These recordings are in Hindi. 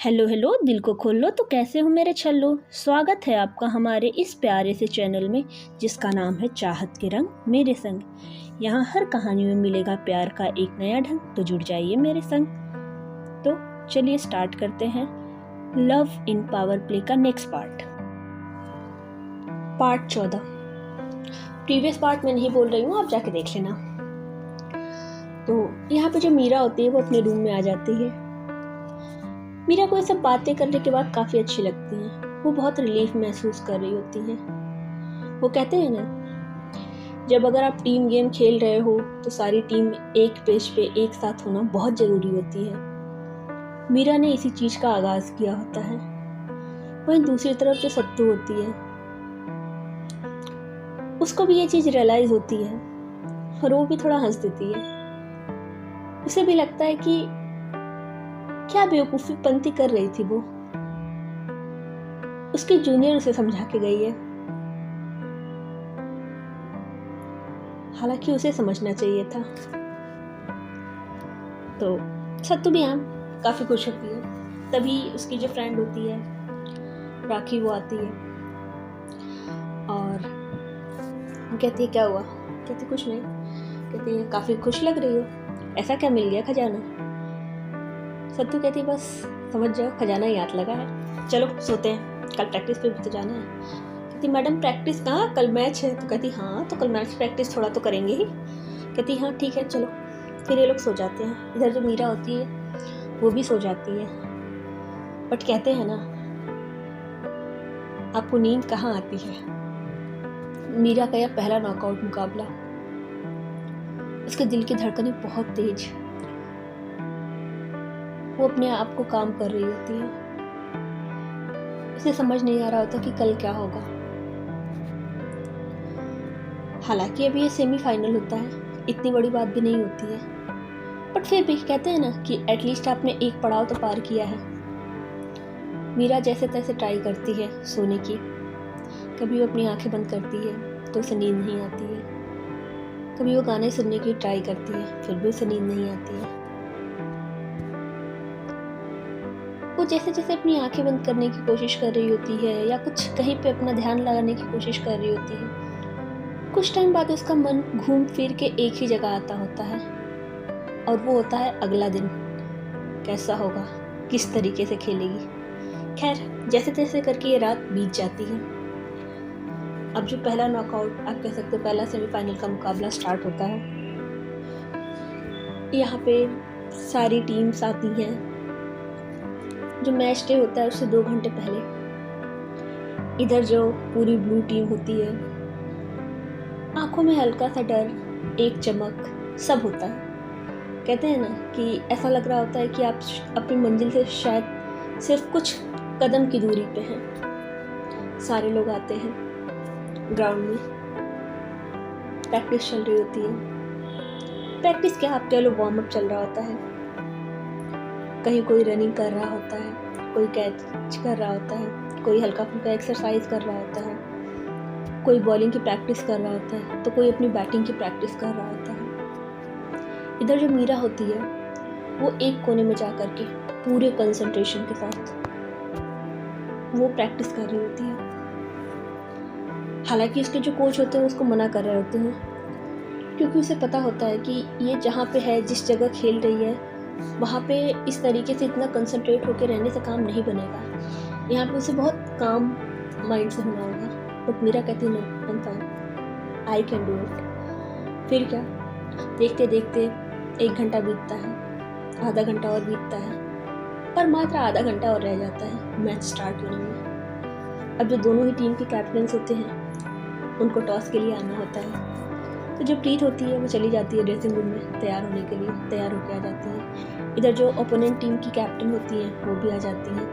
हेलो हेलो, दिल को खोल लो तो कैसे हो मेरे छल्लो। स्वागत है आपका हमारे इस प्यारे से चैनल में जिसका नाम है चाहत के रंग मेरे संग। यहाँ हर कहानी में मिलेगा प्यार का एक नया ढंग, तो जुड़ जाइए मेरे संग। तो चलिए स्टार्ट करते हैं लव इन पावर प्ले का नेक्स्ट पार्ट 14। प्रीवियस पार्ट में नहीं बोल रही हूँ, आप जाके देख लेना। तो यहाँ पे जो मीरा होती है वो अपने रूम में आ जाती है। मीरा को ये सब बातें करने के बाद काफ़ी अच्छी लगती हैं। वो बहुत रिलीफ महसूस कर रही होती हैं। वो कहते हैं ना, जब अगर आप टीम गेम खेल रहे हो तो सारी टीम एक पेज पे एक साथ होना बहुत ज़रूरी होती है। मीरा ने इसी चीज़ का आगाज़ किया होता है। वहीं दूसरी तरफ जो सत्तू होती है, उसको भी ये चीज़ रियलाइज़ होती है और वो भी थोड़ा हंस देती है। उसे भी लगता है कि क्या बेवकूफ़ी पंती कर रही थी वो। उसके जूनियर उसे समझा के गई है, हालांकि उसे समझना चाहिए था। तो सत्तू भी यहाँ काफ़ी खुश होती है। तभी उसकी जो फ्रेंड होती है राखी, वो आती है और कहती है क्या हुआ। कहती कुछ नहीं। कहती है काफ़ी खुश लग रही हो, ऐसा क्या मिल गया खजाना। सत्तू कहती बस समझ जाओ खजाना याद लगा है, चलो सोते हैं, कल प्रैक्टिस पे भी तो जाना है। कहती मैडम प्रैक्टिस कहाँ, कल मैच है। तो कहती हाँ तो कल मैच प्रैक्टिस थोड़ा तो करेंगे ही। कहती हाँ ठीक है चलो। फिर ये लोग सो जाते हैं। इधर जो मीरा होती है वो भी सो जाती है। बट कहते हैं ना, आपको नींद कहाँ आती है। मीरा का यह पहला नॉकआउट मुकाबला। उसके दिल की धड़कनें बहुत तेज। वो अपने आप को काम कर रही होती है। उसे समझ नहीं आ रहा होता कि कल क्या होगा। हालांकि अभी ये सेमीफाइनल होता है, इतनी बड़ी बात भी नहीं होती है। बट फिर भी कहते हैं ना कि एटलीस्ट आपने एक पड़ाव तो पार किया है। मीरा जैसे तैसे ट्राई करती है सोने की। कभी वो अपनी आंखें बंद करती है तो उसे नींद नहीं आती है। कभी वो गाने सुनने की ट्राई करती है, फिर भी उसे नींद नहीं आती है। वो जैसे जैसे अपनी आंखें बंद करने की कोशिश कर रही होती है या कुछ कहीं पे अपना ध्यान लगाने की कोशिश कर रही होती है, कुछ टाइम बाद उसका मन घूम फिर के एक ही जगह आता होता है, और वो होता है अगला दिन कैसा होगा, किस तरीके से खेलेगी। खैर जैसे तैसे करके ये रात बीत जाती है। अब जो पहला नॉकआउट, आप कह सकते हो पहला सेमीफाइनल का मुकाबला स्टार्ट होता है। यहाँ पे सारी टीम्स आती हैं। जो मैच डे होता है उससे 2 घंटे पहले इधर जो पूरी ब्लू टीम होती है, आंखों में हल्का सा डर, एक चमक, सब होता है। कहते हैं ना कि ऐसा लग रहा होता है कि आप अपनी मंजिल से शायद सिर्फ कुछ कदम की दूरी पे हैं। सारे लोग आते हैं ग्राउंड में। प्रैक्टिस चल रही होती है। प्रैक्टिस क्या, आप कह लो वार्म अप चल रहा होता है। कहीं कोई रनिंग कर रहा होता है, कोई कैच कर रहा होता है, कोई हल्का फुल्का एक्सरसाइज कर रहा होता है, कोई बॉलिंग की प्रैक्टिस कर रहा होता है, तो कोई अपनी बैटिंग की प्रैक्टिस कर रहा होता है। इधर जो मीरा होती है वो एक कोने में जा कर के पूरे कंसंट्रेशन के साथ वो प्रैक्टिस कर रही होती है। हालांकि उसके जो कोच होते हैं उसको मना कर रहे होते हैं, क्योंकि उसे पता होता है कि ये जहाँ पे है, जिस जगह खेल रही है, वहाँ पे इस तरीके से इतना कंसंट्रेट होकर रहने से काम नहीं बनेगा। यहाँ पे उसे बहुत काम माइंड से होना होगा। बट मीरा कहती no, I am fine, I can do it. फिर क्या, देखते देखते 1 घंटा बीतता है, आधा घंटा और बीतता है, पर मात्र आधा घंटा और रह जाता है मैच स्टार्ट होने में। अब जो दोनों ही टीम के कैप्टन्स होते हैं उनको टॉस के लिए आना होता है। तो जो प्रीत होती है वो चली जाती है ड्रेसिंग रूम में तैयार होने के लिए, तैयार होकर आ जाती है। इधर जो ओपोनेंट टीम की कैप्टन होती है वो भी आ जाती है।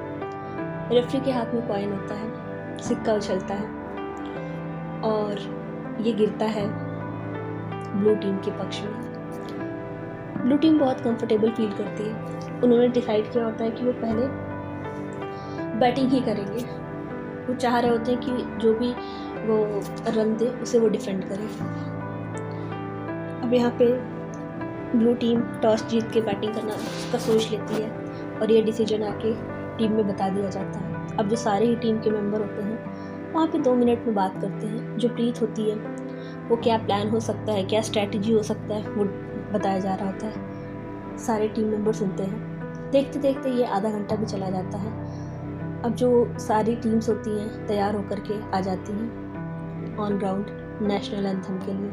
रेफरी के हाथ में कॉइन होता है, सिक्का उछलता है और ये गिरता है ब्लू टीम के पक्ष में। ब्लू टीम बहुत कंफर्टेबल फील करती है। उन्होंने डिसाइड किया होता है कि वो पहले बैटिंग ही करेंगे। वो चाह रहे होते हैं कि जो भी वो रन दे उसे वो डिफेंड करे। अब यहाँ पे ब्लू टीम टॉस जीत के बैटिंग करना का सोच लेती है और ये डिसीजन आके टीम में बता दिया जाता है। अब जो सारे ही टीम के मेंबर होते हैं वहाँ पे 2 मिनट में बात करते हैं। जो प्रीत होती है वो क्या प्लान हो सकता है, क्या स्ट्रैटेजी हो सकता है, वो बताया जा रहा होता है। सारे टीम मेंबर सुनते हैं। देखते देखते ये आधा घंटा भी चला जाता है। अब जो सारी टीम्स होती हैं तैयार होकर के आ जाती हैं ऑन ग्राउंड नेशनल एंथम के लिए।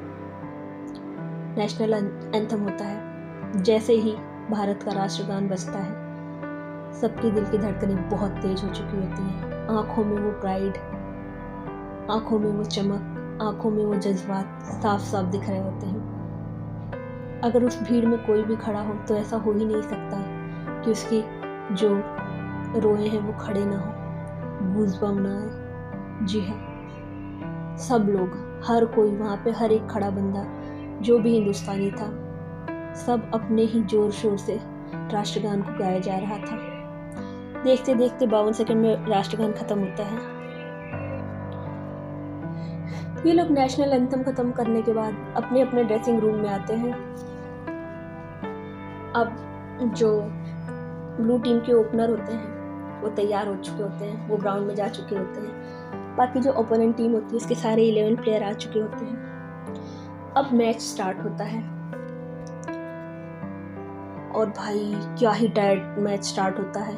नेशनल एंथम होता है। जैसे ही भारत का राष्ट्रगान बजता है सबके दिल की धड़कनें बहुत तेज हो चुकी होती हैं। आँखों में वो प्राइड, आँखों में वो चमक, आँखों में वो जज्बात साफ साफ दिख रहे होते हैं। अगर उस भीड़ में कोई भी खड़ा हो तो ऐसा हो ही नहीं सकता कि उसकी जो रोए हैं वो खड़े ना हो, गूज़बम्प ना आए। जी हाँ, सब लोग, हर कोई वहाँ पे, हर एक खड़ा बंदा जो भी हिंदुस्तानी था, सब अपने ही जोर शोर से राष्ट्रगान को गाया जा रहा था। देखते देखते 52 सेकंड में राष्ट्रगान खत्म होता है। ये लोग नेशनल एंथम खत्म करने के बाद अपने अपने ड्रेसिंग रूम में आते हैं। अब जो ब्लू टीम के ओपनर होते हैं वो तैयार हो चुके होते हैं, वो ग्राउंड में जा चुके होते हैं। बाकी जो ओपोनेंट टीम होती है उसके सारे 11 प्लेयर आ चुके होते हैं। अब मैच स्टार्ट होता है और भाई क्या ही टाइट मैच स्टार्ट होता है।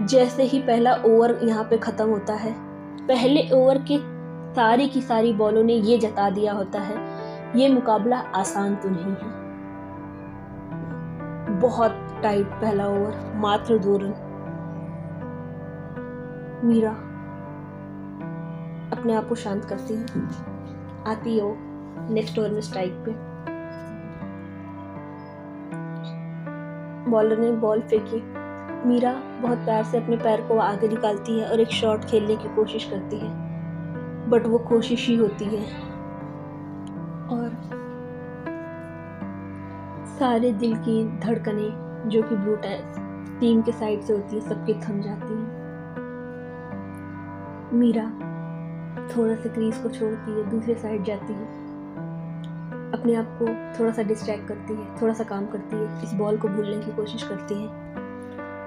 जैसे ही पहला ओवर यहाँ पे ख़त्म होता है, पहले ओवर के सारी की सारी बॉलों ने ये जता दिया होता है ये मुकाबला आसान तो नहीं है। बहुत टाइट पहला ओवर, मात्र 2 रन। मीरा अपने आप को शांत करती है, आती है वो नेक्स्ट ओवर में स्ट्राइक पे। बॉलर ने बॉल फेंकी, मीरा बहुत प्यार से अपने पैर को आगे निकालती है और एक शॉट खेलने की कोशिश करती है, बट वो कोशिश ही होती है और सारे दिल की धड़कनें जो कि ब्लू टीम के साइड से होती है सबके थम जाती हैं। मीरा थोड़ा सा क्रीज को छोड़ती है, दूसरे साइड जाती है, अपने आप को थोड़ा सा डिस्ट्रैक्ट करती है, थोड़ा सा काम करती है, इस बॉल को भूलने की कोशिश करती है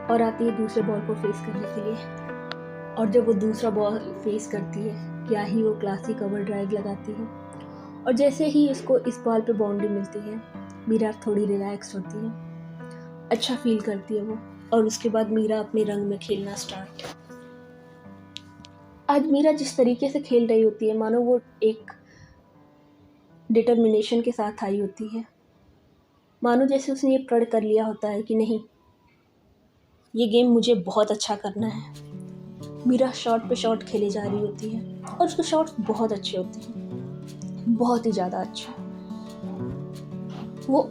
और आती है दूसरे बॉल को फेस करने के लिए। और जब वो दूसरा बॉल फेस करती है क्या ही वो क्लासी कवर ड्राइव लगाती है और जैसे ही उसको इस बॉल पे बाउंड्री मिलती है मीरा थोड़ी रिलैक्स होती है, अच्छा फील करती है वो। और उसके बाद मीरा अपने रंग में खेलना स्टार्ट। आज मीरा जिस तरीके से खेल रही होती है मानो वो एक डिटर्मिनेशन के साथ आई होती है, मानो जैसे उसने ये प्रण कर लिया होता है कि नहीं, ये गेम मुझे बहुत अच्छा करना है। मीरा शॉट पे शॉट खेले जा रही होती है और उसके शॉट्स बहुत अच्छे होते हैं, बहुत ही ज़्यादा अच्छा। वो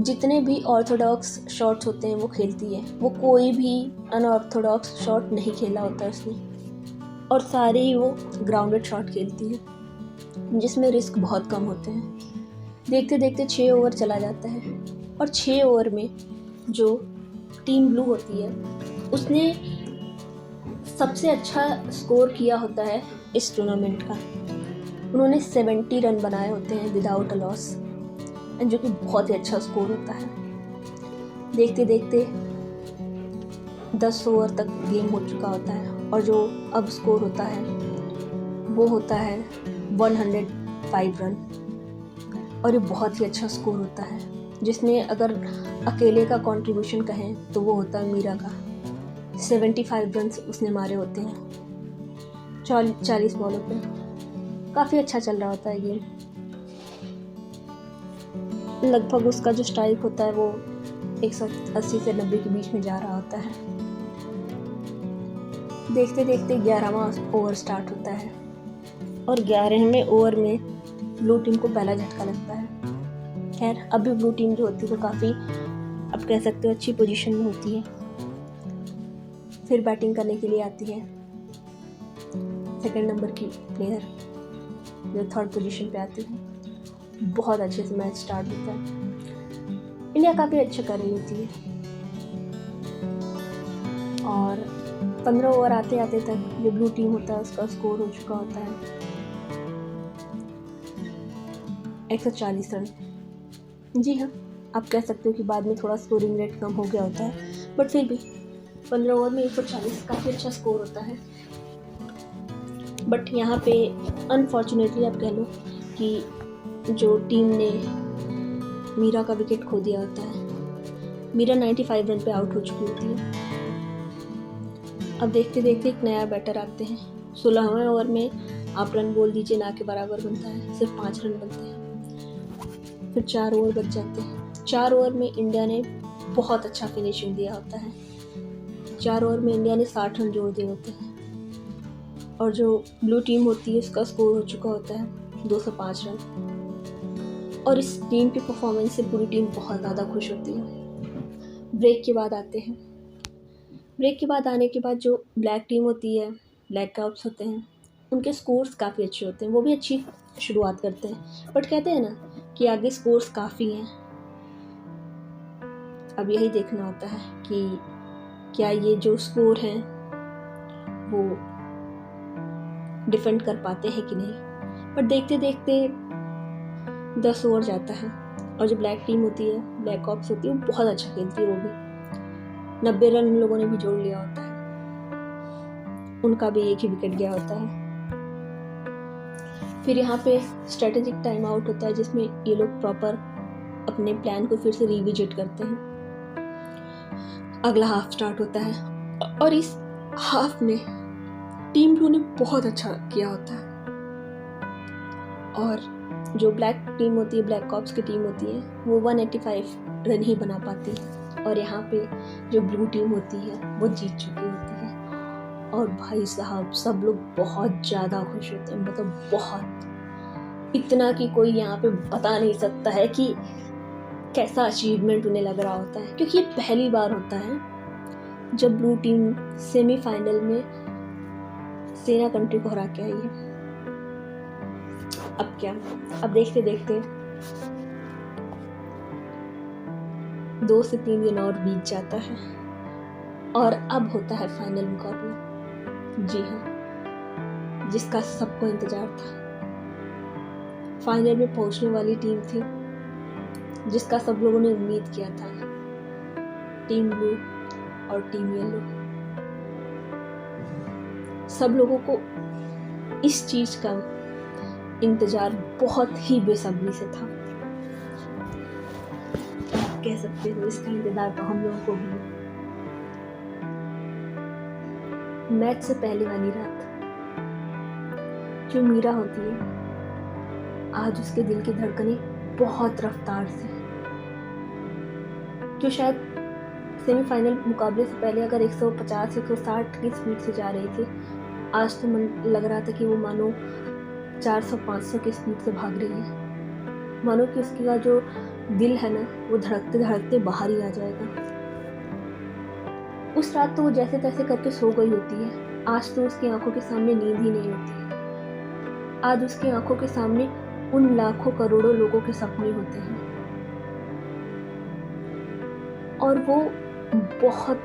जितने भी ऑर्थोडॉक्स शॉट्स होते हैं वो खेलती है, वो कोई भी अनऑर्थोडॉक्स शॉट नहीं खेला होता उसने, और सारे ही वो ग्राउंडेड शॉट खेलती है जिसमें रिस्क बहुत कम होते हैं। देखते देखते 6 ओवर चला जाता है और 6 ओवर में जो टीम ब्लू होती है उसने सबसे अच्छा स्कोर किया होता है इस टूर्नामेंट का। उन्होंने 70 रन बनाए होते हैं विदाउट अ लॉस, जो कि बहुत ही अच्छा स्कोर होता है। देखते देखते 10 ओवर तक गेम हो चुका होता है और जो अब स्कोर होता है वो होता है 105 रन, और ये बहुत ही अच्छा स्कोर होता है जिसमें अगर अकेले का कंट्रीब्यूशन कहें तो वो होता है मीरा का। 75 रन उसने मारे होते हैं 40 बॉलों पे। काफ़ी अच्छा चल रहा होता है गेम। लगभग उसका जो स्ट्राइक होता है वो 180 से 90 के बीच में जा रहा होता है। देखते देखते 11वां ओवर स्टार्ट होता है और 11वें ओवर में ब्लू टीम को पहला झटका लगता है। खैर अभी ब्लू टीम जो होती है वो काफ़ी, अब कह सकते हो, अच्छी पोजीशन में होती है। फिर बैटिंग करने के लिए आती है सेकंड नंबर की प्लेयर जो 3rd पोजीशन पे आती है। बहुत अच्छे से मैच स्टार्ट होता है। इंडिया काफ़ी अच्छा कर रही होती है और 15 ओवर आते आते तक जो ब्लू टीम होता है उसका स्कोर हो चुका होता है 140 रन। जी हाँ, आप कह सकते हो कि बाद में थोड़ा स्कोरिंग रेट कम हो गया होता है, बट फिर भी 15 ओवर में 140 काफ़ी अच्छा स्कोर होता है। बट यहाँ पे अनफॉर्चुनेटली आप कह लो कि जो टीम ने मीरा का विकेट खो दिया होता है, मीरा 95 रन पे आउट हो चुकी होती है। अब देखते देखते एक नया बैटर आते हैं। 16वें ओवर में आप रन बोल दीजिए ना के बराबर बनता है, सिर्फ 5 रन बनते हैं। फिर 4 ओवर बच जाते हैं। 4 ओवर में इंडिया ने बहुत अच्छा फिनिशिंग दिया होता है। 4 ओवर में इंडिया ने 60 रन जोड़ दिए होते हैं और जो ब्लू टीम होती है उसका स्कोर हो चुका होता है 205 रन। और इस टीम की परफॉर्मेंस से पूरी टीम बहुत ज़्यादा खुश होती है। ब्रेक के बाद आते हैं। ब्रेक के बाद आने के बाद जो ब्लैक टीम होती है, ब्लैक कॉप्स होते हैं, उनके स्कोर्स काफ़ी अच्छे होते हैं। वो भी अच्छी शुरुआत करते हैं, बट कहते हैं ना कि आगे स्कोर्स काफ़ी हैं। अब यही देखना होता है कि क्या ये जो स्कोर हैं वो डिफेंड कर पाते हैं कि नहीं। पर देखते देखते 10 ओवर जाता है और जो ब्लैक टीम होती है, ब्लैक ऑप्स होती है, वो बहुत अच्छा खेलती है। वो भी 90 रन उन लोगों ने भी जोड़ लिया होता है। उनका भी एक ही विकेट गया होता है। फिर यहाँ पे स्ट्रेटेजिक टाइम आउट होता है जिसमें ये लोग प्रॉपर अपने प्लान को फिर से रिविजिट करते हैं। अगला हाफ स्टार्ट होता है और इस हाफ में टीम ब्लू ने बहुत अच्छा किया होता है और जो ब्लैक टीम होती है, ब्लैक कॉप्स की टीम होती है, वो 185 रन ही बना पाती है और यहाँ पे जो ब्लू टीम होती है वो जीत चुकी होती है। और भाई साहब सब लोग बहुत ज़्यादा खुश होते हैं, मतलब बहुत, इतना कि कोई यहाँ पे बता नहीं सकता है कि कैसा अचीवमेंट उन्हें लग रहा होता है, क्योंकि ये पहली बार होता है जब ब्लू टीम सेमीफाइनल में सेना कंट्री को हरा के आई है। अब क्या, अब देखते देखते 2 से 3 दिन और बीत जाता है और अब होता है फाइनल मुकाबला। जी हाँ, जिसका सबको इंतजार था। फाइनल में पहुंचने वाली टीम थी जिसका सब लोगों ने उम्मीद किया था, टीम ब्लू और टीम येलो। सब लोगों को इस चीज का इंतजार बहुत ही बेसब्री से था। कह सकते हो इसका इंतजार तो हम लोगों को भी। मैच से पहले वाली रात जो मीरा होती है, आज उसके दिल की धड़कनें बहुत रफ्तार से, जो शायद सेमीफाइनल मुकाबले से पहले अगर 150-160 की स्पीड से जा रही थी, आज तो मन लग रहा था कि वो मानो 400-500 की स्पीड से भाग रही है। मानो कि उसका जो दिल है ना, वो धड़कते धड़कते बाहर ही आ जाएगा। उस रात तो वो जैसे तैसे करके सो गई होती है। आज तो उसकी आंखों के सामने नींद ही नहीं होती है। आज उसकी आंखों के सामने उन लाखों करोड़ों लोगों के सपने होते हैं और वो बहुत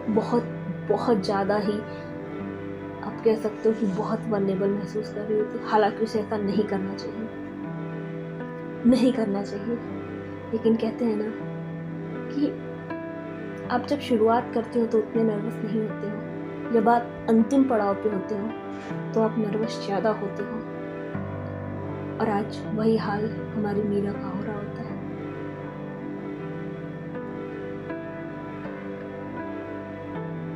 बहुत बहुत ज़्यादा ही, आप कह सकते हो कि बहुत वल्नरेबल महसूस कर रही होती है। हालांकि उसे ऐसा नहीं करना चाहिए, नहीं करना चाहिए, लेकिन कहते हैं ना कि आप जब शुरुआत करते हो तो उतने नर्वस नहीं होते हो, जब आप अंतिम पड़ाव पे होते हो तो आप नर्वस ज़्यादा होते हो। और आज वही हाल हमारी मीरा का हो रहा होता है।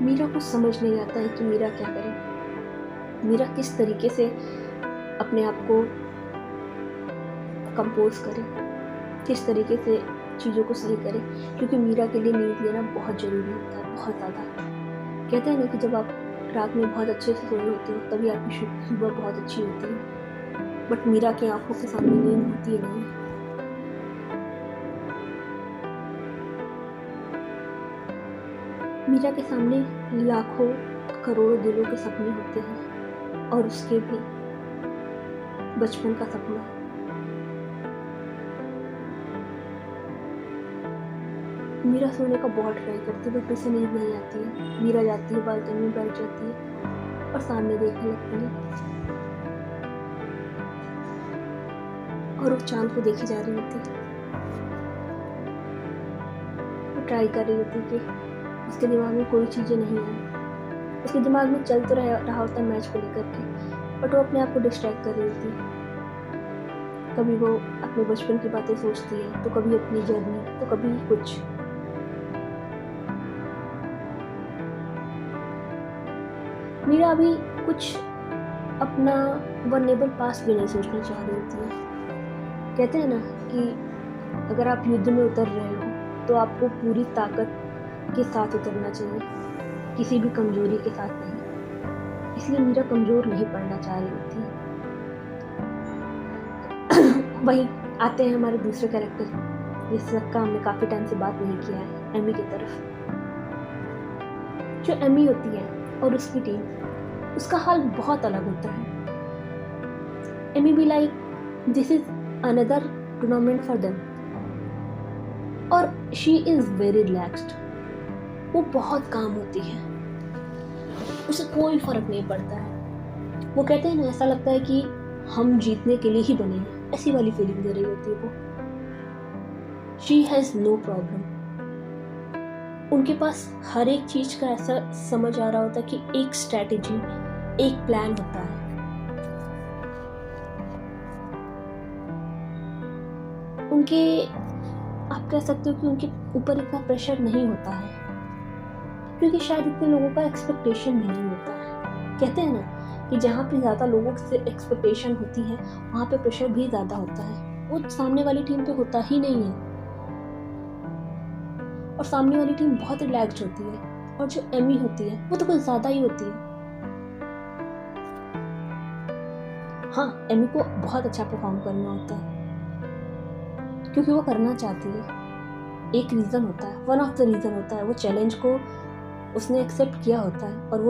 मीरा को समझ नहीं आता है कि मीरा क्या करे, मीरा किस तरीके से अपने आप को कंपोज करे, किस तरीके से चीज़ों को सही करे, क्योंकि मीरा के लिए नींद लेना बहुत ज़रूरी होता है, बहुत ज़्यादा। कहते हैं ना कि जब आप रात में बहुत अच्छे से सोए होते हो तभी आपकी सुबह बहुत अच्छी होती है, बट मीरा की आंखों के सामने नींद होती ही नहीं है। मीरा के सामने लाखों करोड़ों दिलों के सपने होते हैं और उसके भी बचपन का सपना। मीरा सोने का बहुत ट्राई करती है बट उसे नींद नहीं आती है। मीरा जाती है, बालकनी में बैठ जाती है और सामने देखने लगती है और वो चांद को देखे जा रही होती है। ट्राई कर रही होती कि उसके दिमाग में कोई चीज़ें नहीं आई। उसके दिमाग में चल तो रहा होता है मैच को लेकर के, बट वो अपने आप को डिस्ट्रैक्ट कर रही होती है। कभी वो अपने बचपन की बातें सोचती है, तो कभी अपनी जर्नी, तो कभी कुछ। मीरा अभी कुछ अपना वल्नरेबल पास्ट भी नहीं सोचना चाह रही होती है। कहते हैं ना कि अगर आप युद्ध में उतर रहे हो तो आपको पूरी ताकत के साथ उतरना चाहिए, किसी भी कमजोरी के साथ नहीं। इसलिए मीरा कमज़ोर नहीं पड़ना चाह रही होती है। वहीं आते हैं हमारे दूसरे कैरेक्टर, जिसका हमने काफ़ी टाइम से बात नहीं किया है, एमी की तरफ। जो एमी होती है और उसकी टीम, उसका हाल बहुत अलग होता है। एमी भी like this is another tournament for them, और शी इज़ वेरी रिलैक्स्ड। वो बहुत काम होती है, उसे कोई फर्क नहीं पड़ता है। वो कहते हैं ना, ऐसा लगता है कि हम जीतने के लिए ही बने हैं, ऐसी वाली फीलिंग दे रही होती है वो। She has no problem. उनके पास हर एक चीज़ का ऐसा समझ आ रहा होता है कि एक स्ट्रैटेजी, एक प्लान होता है। उनके, आप कह सकते हो कि उनके ऊपर इतना प्रेशर नहीं होता है, क्योंकि शायद इतने लोगों का एक्सपेक्टेशन भी नहीं होता है। कहते हैं ना कि जहाँ पे ज़्यादा लोगों से एक्सपेक्टेशन होती है, वहाँ पे प्रेशर भी ज़्यादा होता है। वो सामने वाली टीम पे होता ही नहीं है, और सामने वाली टीम बहुत रिलैक्स्ड होती है, और जो एमी होती है वो तो कुछ ज़्यादा ही होती है। हाँ, एमी को बहुत अच्छा परफॉर्म करना होता है, क्योंकि वो करना चाहती है। एक रीज़न होता है, वन ऑफ द रीज़न होता है, वो चैलेंज को उसने एक्सेप्ट किया होता है, और वो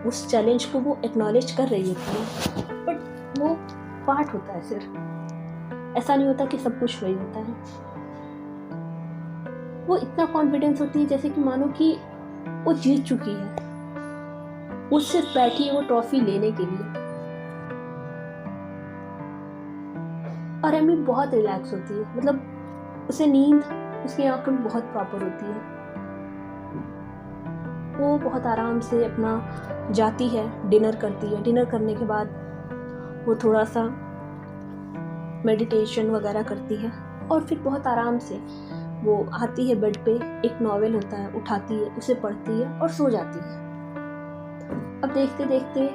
उस चैलेंज को वो एक्नॉलेज कर रही होती है। बट वो पार्ट होता है सिर्फ, ऐसा नहीं होता कि सब कुछ वही होता है। वो इतना कॉन्फिडेंस होती है जैसे कि मानो कि वो जीत चुकी है, वो सिर्फ बैठी है वो ट्रॉफी लेने के लिए। और एमी बहुत रिलैक्स होती है, मतलब उसे नींद उसकी आंखों में बहुत प्रॉपर होती है। वो बहुत आराम से अपना जाती है, डिनर करती है। डिनर करने के बाद वो थोड़ा सा मेडिटेशन वगैरह करती है, और फिर बहुत आराम से वो आती है बेड पे, एक नॉवेल होता है, उठाती है, उसे पढ़ती है और सो जाती है। अब देखते देखते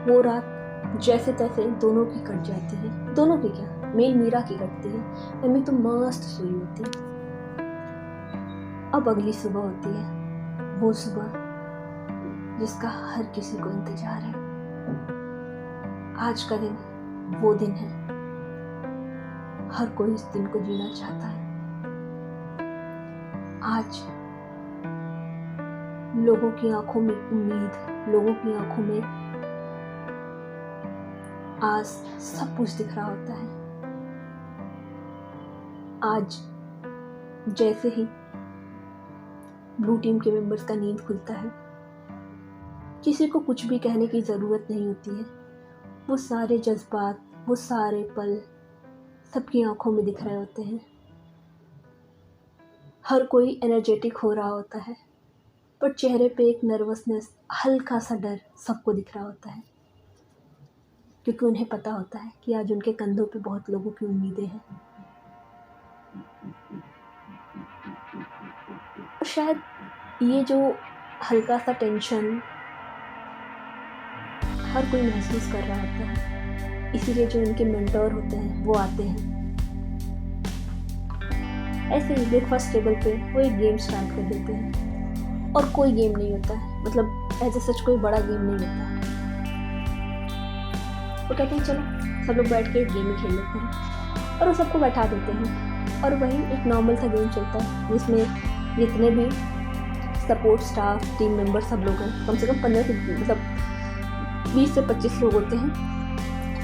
वो रात जैसे तैसे दोनों की कट जाती है। दोनों की क्या, मेन मीरा की कटती है। एमी तो मस्त सोई होती है। अब अगली सुबह होती है, वो सुबह जिसका हर किसी को इंतजार है। आज का दिन वो दिन है, हर कोई इस दिन को जीना चाहता है। आज लोगों की आंखों में उम्मीद, लोगों की आंखों में आज सब कुछ दिख रहा होता है। आज जैसे ही ब्लू टीम के मेंबर्स का नींद खुलता है, किसी को कुछ भी कहने की ज़रूरत नहीं होती है। वो सारे जज्बात, वो सारे पल सबकी आंखों में दिख रहे होते हैं। हर कोई एनर्जेटिक हो रहा होता है, पर चेहरे पे एक नर्वसनेस, हल्का सा डर सबको दिख रहा होता है, क्योंकि उन्हें पता होता है कि आज उनके कंधों पे बहुत लोगों की उम्मीदें हैं। और शायद ये जो हल्का सा टेंशन हर कोई महसूस कर रहा होता है, इसीलिए जो इनके मेंटोर होते हैं वो आते हैं। ऐसे ही ब्रेकफास्ट टेबल पे वो एक गेम स्टार्ट कर देते हैं, और कोई गेम नहीं होता है, मतलब ऐसे सच कोई बड़ा गेम नहीं होता है। वो कहते हैं चलो सब लोग बैठ के एक गेम ही खेल लेते हैं, और वो सबको बैठा देते हैं। और वही एक नॉर्मल सा गेम चलता है, जिसमें जितने भी सपोर्ट स्टाफ, टीम मेंबर सब लोग हैं, कम से कम 15 से मतलब 20 से 25 लोग होते हैं,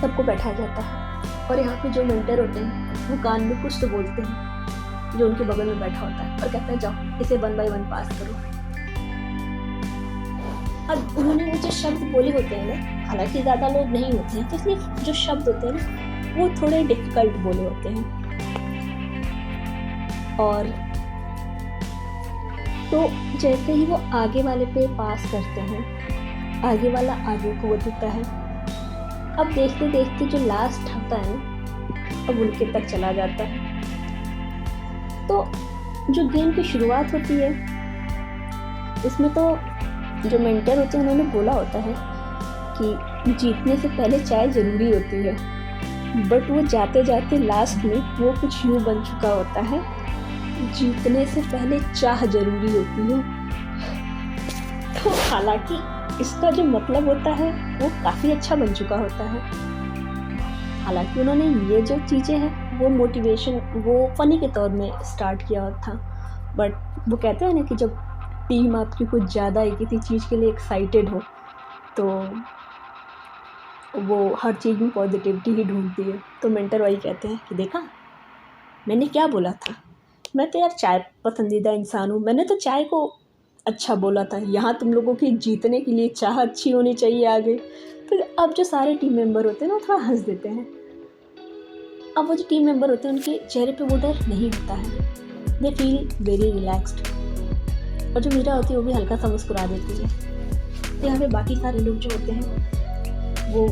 सबको बैठाया जाता है। और यहाँ पे जो मेंटर होते हैं वो कान में कुछ तो बोलते हैं जो उनके बगल में बैठा होता है, और कहता है जाओ इसे 1 बाय 1 पास करो। अब उन्होंने वो जो शब्द बोले होते हैं ना, हालांकि ज़्यादा लोग नहीं होते हैं, तो इसलिए जो शब्द होते हैं ना वो थोड़े डिफिकल्ट बोले होते हैं। और तो जैसे ही वो आगे वाले पे पास करते हैं, आगे वाला आगे को बढ़ता है। अब देखते देखते जो लास्ट होता है ना, अब उनके तक चला जाता है। तो जो गेम की शुरुआत होती है इसमें तो जो मेंटर होते हैं उन्होंने बोला होता है कि जीतने से पहले चाय ज़रूरी होती है, बट वो जाते जाते लास्ट में वो कुछ यूँ बन चुका होता है, जीतने से पहले चाह ज़रूरी होती है। तो हालांकि इसका जो मतलब होता है वो काफ़ी अच्छा बन चुका होता है। हालांकि उन्होंने ये जो चीज़ें हैं वो मोटिवेशन, वो फ़नी के तौर में स्टार्ट किया था, बट वो कहते हैं ना कि जब टीम आपकी कुछ ज़्यादा ही किसी चीज़ के लिए एक्साइटेड हो तो वो हर चीज़ में पॉजिटिविटी ही ढूंढती है। तो मेंटर वही कहते हैं कि देखा मैंने क्या बोला था, मैं तो यार चाय पसंदीदा इंसान हूँ, मैंने तो चाय को अच्छा बोला था, यहाँ तुम लोगों की जीतने के लिए चाह अच्छी होनी चाहिए आगे। फिर अब जो सारे टीम मेंबर होते हैं ना वो थोड़ा हंस देते हैं। अब वो जो टीम मेंबर होते हैं उनके चेहरे पे वो डर नहीं होता है, दे फील वेरी रिलैक्स्ड। और जो मीरा होती है वो भी हल्का सा मुस्कुरा देती है। तो यहाँ पे बाकी सारे लोग जो होते हैं वो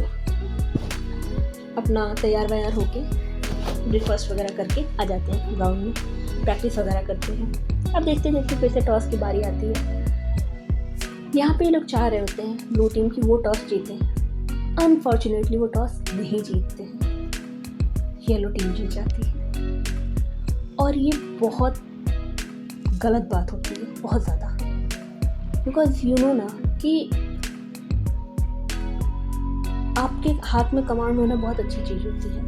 अपना तैयार वैयार होके ब्रेकफास्ट वगैरह करके आ जाते हैं ग्राउंड में, प्रैक्टिस वगैरह करते हैं। अब देखते देखते फिर से टॉस की बारी आती है। यहाँ पे लोग चाह रहे होते हैं ब्लू टीम की वो टॉस जीते, अनफॉर्चुनेटली वो टॉस नहीं जीतते हैं, येलो टीम जीत जाती है। और ये बहुत गलत बात होती है, बहुत ज़्यादा, बिकॉज यू नो ना कि आपके हाथ में कमांड होना बहुत अच्छी चीज़ होती है।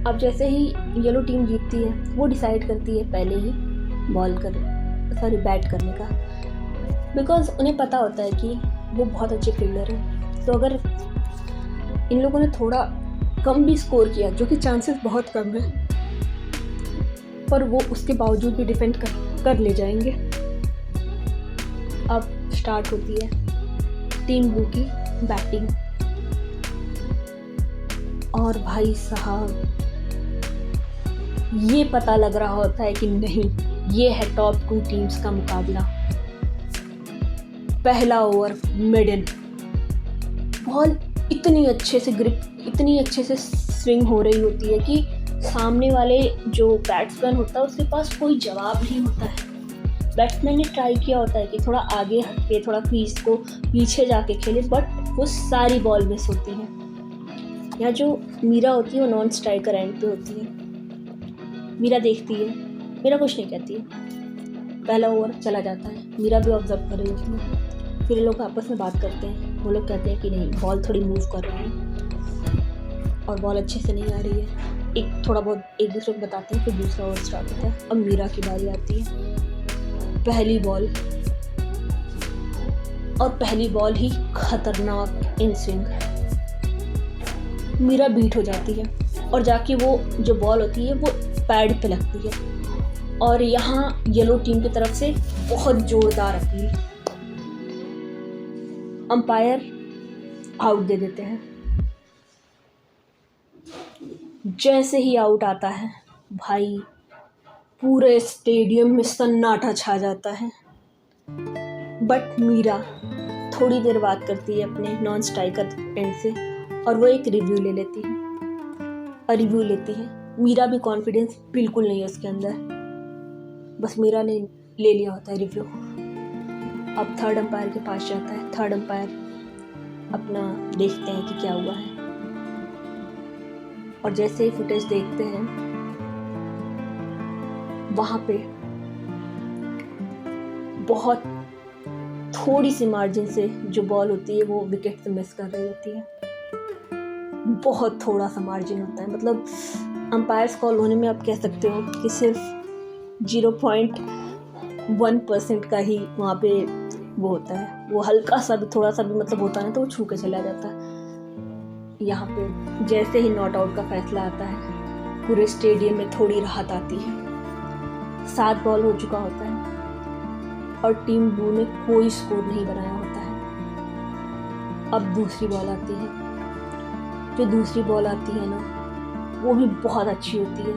अब जैसे ही येलो टीम जीतती है वो डिसाइड करती है पहले ही बैट करने का, बिकॉज उन्हें पता होता है कि वो बहुत अच्छे फील्डर हैं। तो अगर इन लोगों ने थोड़ा कम भी स्कोर किया, जो कि चांसेस बहुत कम है, पर वो उसके बावजूद भी डिफेंड कर ले जाएंगे। अब स्टार्ट होती है टीम ब्लू की बैटिंग, और भाई साहब ये पता लग रहा होता है कि नहीं, ये है टॉप 2 टीम्स का मुकाबला। पहला ओवर मिडन, बॉल इतनी अच्छे से ग्रिप, इतनी अच्छे से स्विंग हो रही होती है कि सामने वाले जो बैट्समैन होता है उसके पास कोई जवाब नहीं होता है। बैट्समैन ने ट्राई किया होता है कि थोड़ा आगे हट के थोड़ा क्रीज को पीछे जाके खेले, बट वो सारी बॉल मिस होती है। यहाँ जो मीरा होती है वो नॉन स्ट्राइकर एंड पे होती है। मीरा देखती है, मीरा कुछ नहीं कहती है, पहला ओवर चला जाता है, मीरा भी ऑब्जर्व कर रही होती है। फिर लोग आपस में बात करते हैं, वो लोग कहते हैं कि नहीं, बॉल थोड़ी मूव कर रही है और बॉल अच्छे से नहीं आ रही है। थोड़ा बहुत एक दूसरे को बताते हैं। फिर दूसरा ओवर स्टार्ट होता है। अब मीरा की बारी आती है। पहली बॉल, और पहली बॉल ही खतरनाक इन स्विंग, मीरा बीट हो जाती है और जाके वो जो बॉल होती है वो पैड पे लगती है। और यहाँ येलो टीम की तरफ से बहुत जोरदार अपील, अंपायर आउट दे देते हैं। जैसे ही आउट आता है भाई पूरे स्टेडियम में सन्नाटा छा जाता है। बट मीरा थोड़ी देर बात करती है अपने नॉन स्ट्राइकर एंड से और वो एक रिव्यू ले लेती है। और रिव्यू लेती है, मीरा भी कॉन्फिडेंस बिल्कुल नहीं है उसके अंदर, बस मीरा ने ले लिया होता है रिव्यू। अब थर्ड अंपायर के पास जाता है। थर्ड अंपायर अपना देखते हैं कि क्या हुआ है, और जैसे ही फुटेज देखते हैं वहाँ पे बहुत थोड़ी सी मार्जिन से जो बॉल होती है वो विकेट से मिस कर रही होती है। बहुत थोड़ा सा मार्जिन होता है, मतलब अंपायर्स कॉल होने में आप कह सकते हो कि सिर्फ 0.1% का ही वहाँ पे वो होता है। वो हल्का सा भी, थोड़ा सा भी मतलब होता है ना तो वो छू के चला जाता है। यहाँ पे जैसे ही नॉट आउट का फैसला आता है पूरे स्टेडियम में थोड़ी राहत आती है। 7 बॉल हो चुका होता है और टीम ब्लू ने कोई स्कोर नहीं बनाया होता है। अब दूसरी बॉल आती है। जो दूसरी बॉल आती है ना वो भी बहुत अच्छी होती है।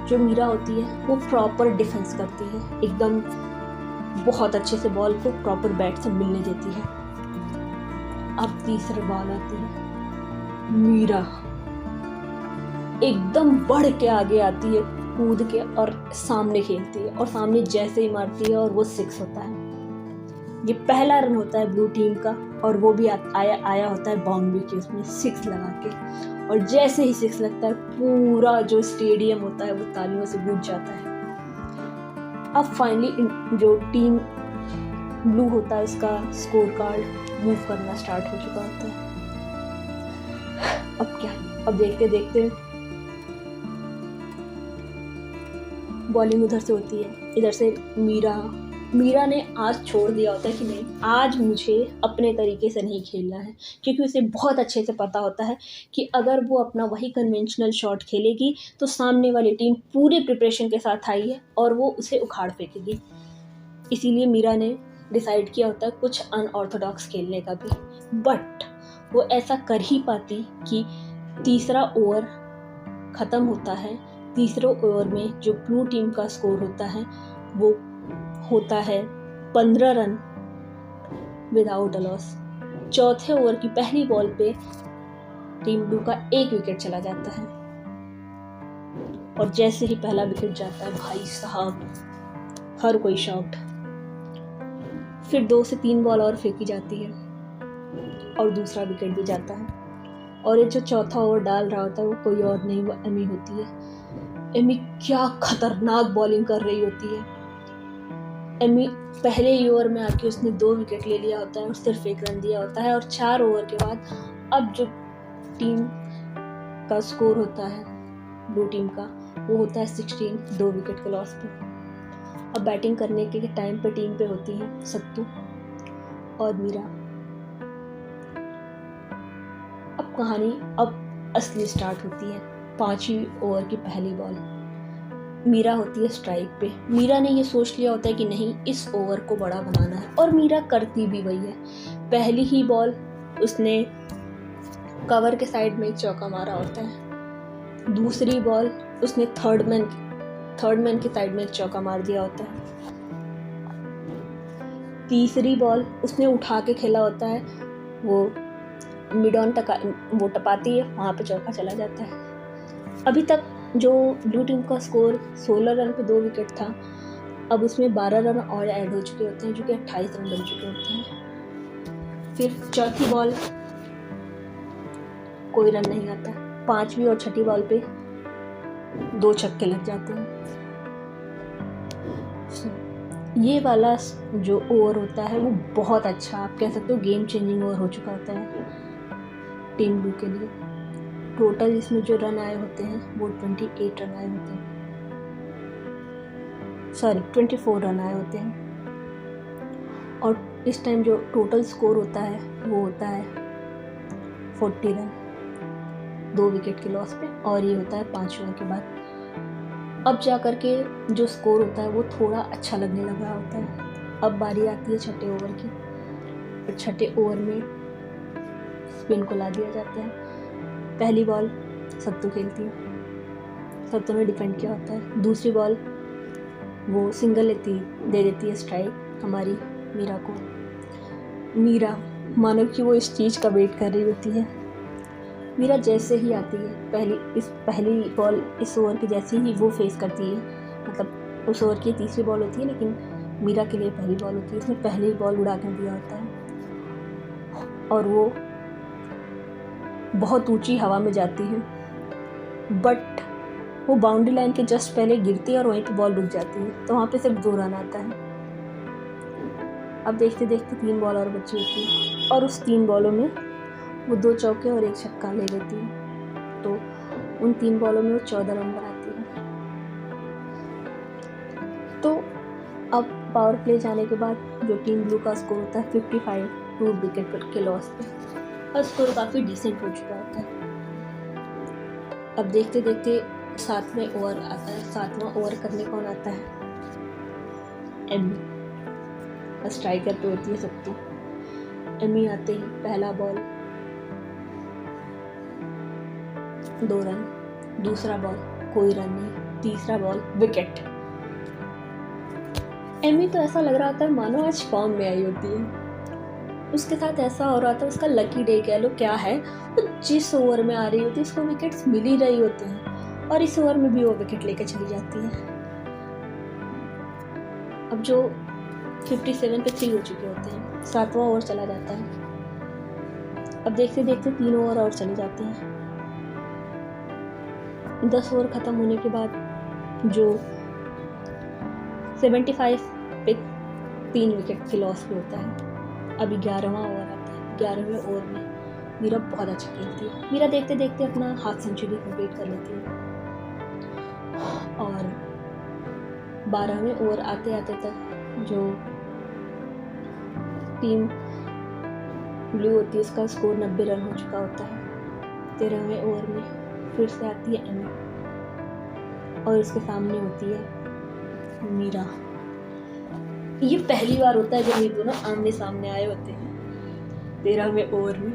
जो मीरा होती है वो प्रॉपर डिफेंस करती है, एकदम बहुत अच्छे से बॉल को प्रॉपर बैट से मिलने देती है। अब तीसरी बॉल आती है, मीरा एकदम बढ़ के आगे आती है, कूद के और सामने खेलती है, और सामने जैसे ही मारती है और वो 6 होता है। ये पहला रन होता है ब्लू टीम का, और वो भी आया होता है बाउंड्री के उसमें 6 लगा के। और जैसे ही 6 लगता है पूरा जो स्टेडियम होता है वो तालियों से गूंज जाता है। अब फाइनली जो टीम ब्लू होता है उसका स्कोर कार्ड मूव करना स्टार्ट हो चुका होता है। अब क्या, अब देखते देखते बॉलिंग उधर से होती है, इधर से मीरा ने आज छोड़ दिया होता है कि नहीं, आज मुझे अपने तरीके से नहीं खेलना है, क्योंकि उसे बहुत अच्छे से पता होता है कि अगर वो अपना वही कन्वेंशनल शॉट खेलेगी तो सामने वाली टीम पूरे प्रिपरेशन के साथ आई है और वो उसे उखाड़ फेंकेगी। इसीलिए मीरा ने डिसाइड किया होता है कुछ अनऑर्थोडॉक्स खेलने का भी, बट वो ऐसा कर ही पाती कि तीसरा ओवर ख़त्म होता है। तीसरे ओवर में जो ब्लू टीम का स्कोर होता है वो होता है 15 रन विदाउट अ लॉस। चौथे ओवर की पहली बॉल पे टीम ब्लू का 1 विकेट चला जाता है, और जैसे ही पहला विकेट जाता है भाई साहब हर कोई शॉक्ड। फिर 2 से 3 बॉल और फेंकी जाती है और दूसरा विकेट भी जाता है, और ये जो चौथा ओवर डाल रहा होता है वो कोई और नहीं, वो एमी होती है। एमी क्या खतरनाक बॉलिंग कर रही होती है। एमी पहले ही ओवर में आके उसने 2 विकेट ले लिया होता है और सिर्फ 1 रन दिया होता है, और 4 ओवर के बाद अब जो टीम का स्कोर होता है ब्लू टीम का वो होता है 16, 2 विकेट के लॉस पे। अब बैटिंग करने के टाइम पे टीम पे होती है सत्तू और मीरा। अब कहानी अब असली स्टार्ट होती है। 5वीं ओवर की पहली बॉल, मीरा होती है स्ट्राइक पे। मीरा ने ये सोच लिया होता है कि नहीं, इस ओवर को बड़ा बनाना है, और मीरा करती भी वही है। पहली ही बॉल उसने कवर के साइड में एक चौका मारा होता है, दूसरी बॉल उसने थर्ड मैन के साइड में एक चौका मार दिया होता है, तीसरी बॉल उसने उठा के खेला होता है, वो मिड ऑन वो टपाती है, वहाँ पे चौका चला जाता है। अभी तक जो ब्लू टीम का स्कोर 16 रन पे 2 विकेट था, अब उसमें 12 रन और ऐड हो चुके होते हैं, जो कि 28 रन बन चुके होते हैं। फिर चौथी बॉल कोई रन नहीं आता, 5वीं और 6ठी बॉल पे 2 छक्के लग जाते हैं। ये वाला जो ओवर होता है वो बहुत अच्छा, आप कह सकते हो गेम चेंजिंग ओवर हो चुका होता है टीम ब्लू के लिए। टोटल इसमें जो रन आए होते हैं वो 28 रन आए होते हैं, 24 रन आए होते हैं, और इस टाइम जो टोटल स्कोर होता है वो होता है 40 रन 2 विकेट के लॉस पे, और ये होता है 5 ओवर के बाद। अब जा कर के जो स्कोर होता है वो थोड़ा अच्छा लगने लग रहा होता है। अब बारी आती है 6ठे ओवर की, और 6ठे ओवर में स्पिन को ला दिया जाता है। पहली बॉल सत्तू खेलती है, सत्तू ने डिफेंड किया होता है, दूसरी बॉल वो सिंगल दे देती है स्ट्राइक हमारी मीरा को। मीरा मानो कि वो इस चीज़ का वेट कर रही होती है। मीरा जैसे ही आती है, पहली बॉल इस ओवर की जैसे ही वो फेस करती है, मतलब उस ओवर की तीसरी बॉल होती है लेकिन मीरा के लिए पहली बॉल होती है, उसने पहली बॉल उड़ा कर दिया होता है और वो बहुत ऊंची हवा में जाती है, बट वो बाउंड्री लाइन के जस्ट पहले गिरती है और वहीं पे बॉल रुक जाती है, तो वहाँ पे सिर्फ 2 रन आता है। अब देखते देखते 3 बॉल और बची होती है, और उस 3 बॉलों में वो 2 चौके और 1 छक्का ले लेती है, तो उन 3 बॉलों में वो 14 रन बनाती है। तो अब पावर प्ले जाने के बाद जो टीम ब्लू का स्कोर होता है 55, 2 विकेट के लॉस पे, और स्कोर काफ़ी डिसेंट हो चुका होता है। अब देखते देखते 7वें ओवर आता है। 7वां ओवर करने कौन आता है? एमी। स्ट्राइकर पे होती है सत्तू। एमी आते ही पहला बॉल 2 रन, दूसरा बॉल कोई रन नहीं, तीसरा बॉल विकेट। एमी तो ऐसा लग रहा था मानो आज फॉर्म में आई होती है। उसके साथ ऐसा हो रहा था, उसका लकी डे कह लो क्या है, वो जिस ओवर में आ रही होती है उसको विकेट्स मिल ही रही होती हैं और इस ओवर में भी वो विकेट लेकर चली जाती है। अब जो 57 पे 3 हो चुके होते हैं, 7वां ओवर चला जाता है। अब देखते देखते 3 ओवर और चले जाते हैं। 10 ओवर ख़त्म होने के बाद जो 75 पे 3 विकेट के लॉस पे होता है। अभी 11वां ओवर आता है। 11वें ओवर में मीरा बहुत अच्छा खेलती है। मीरा देखते देखते अपना हाफ सेंचुरी कंप्लीट कर लेती है और 12वें ओवर आते आते तक जो टीम ब्लू होती है उसका स्कोर 90 रन हो चुका होता है। 13वें ओवर में फिर से आती है एमी और इसके सामने होती है मीरा। ये पहली बार होता है जब ये दोनों आमने सामने आए होते हैं 13वें ओवर में,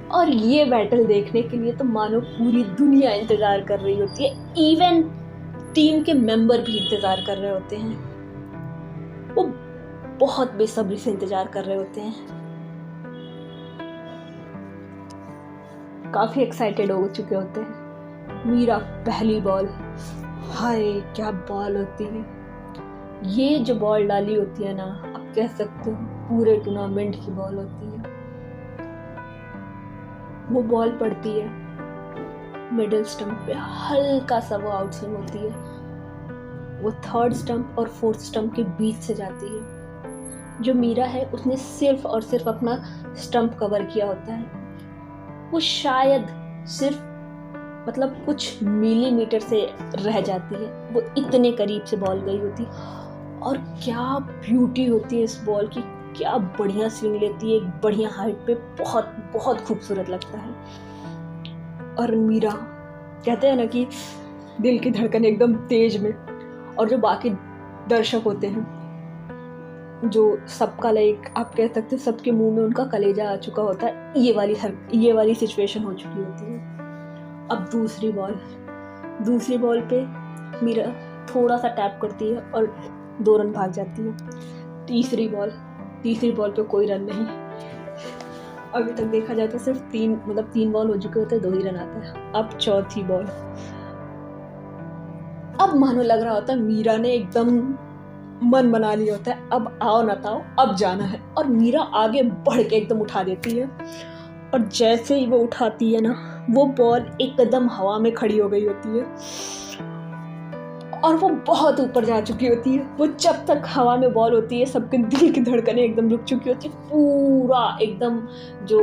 और ये बैटल देखने के लिए तो मानो पूरी दुनिया इंतजार कर रही होती है। इवन टीम के मेंबर भी इंतजार कर रहे होते हैं। वो बहुत बेसब्री से इंतजार कर रहे होते हैं, काफी एक्साइटेड हो चुके होते हैं। मीरा पहली बॉल, हाय क्या बॉल होती है। ये जो बॉल डाली होती है ना, आप कह सकते हो पूरे टूर्नामेंट की बॉल होती है। वो बॉल पड़ती है मिडिल स्टंप पे, हल्का सा वो आउटस्विंग होती है। वो 3rd स्टंप और 4th स्टंप के बीच से जाती है। जो मीरा है उसने सिर्फ और सिर्फ अपना स्टंप कवर किया होता है। वो शायद सिर्फ मतलब कुछ मिलीमीटर से रह जाती है, वो इतने करीब से बॉल गई होती। और क्या ब्यूटी होती है इस बॉल की, क्या बढ़िया स्विंग लेती है, एक बढ़िया हाइट पे, बहुत बहुत खूबसूरत लगता है। और मीरा कहते हैं ना कि दिल की धड़कन एकदम तेज में, और जो बाकी दर्शक होते हैं जो सबका लाइक आप कह सकते हो सबके मुंह में उनका कलेजा आ चुका होता है, ये वाली सिचुएशन हो चुकी होती है। अब दूसरी बॉल पे मीरा थोड़ा सा टैप करती है और 2 रन भाग जाती है। तीसरी बॉल पे कोई रन नहीं। अभी तक देखा जाए तो सिर्फ 3 बॉल हो चुके होते हैं, 2 ही रन आता है। अब चौथी बॉल, अब मानो लग रहा होता है मीरा ने एकदम मन बना लिया होता है, अब आओ ना ताओ अब जाना है। और मीरा आगे बढ़ के एकदम उठा देती है, और जैसे ही वो उठाती है ना, वो बॉल एकदम हवा में खड़ी हो गई होती है और वो बहुत ऊपर जा चुकी होती है। वो जब तक हवा में बॉल होती है सबके दिल की धड़कनें एकदम रुक चुकी होती है। पूरा एकदम जो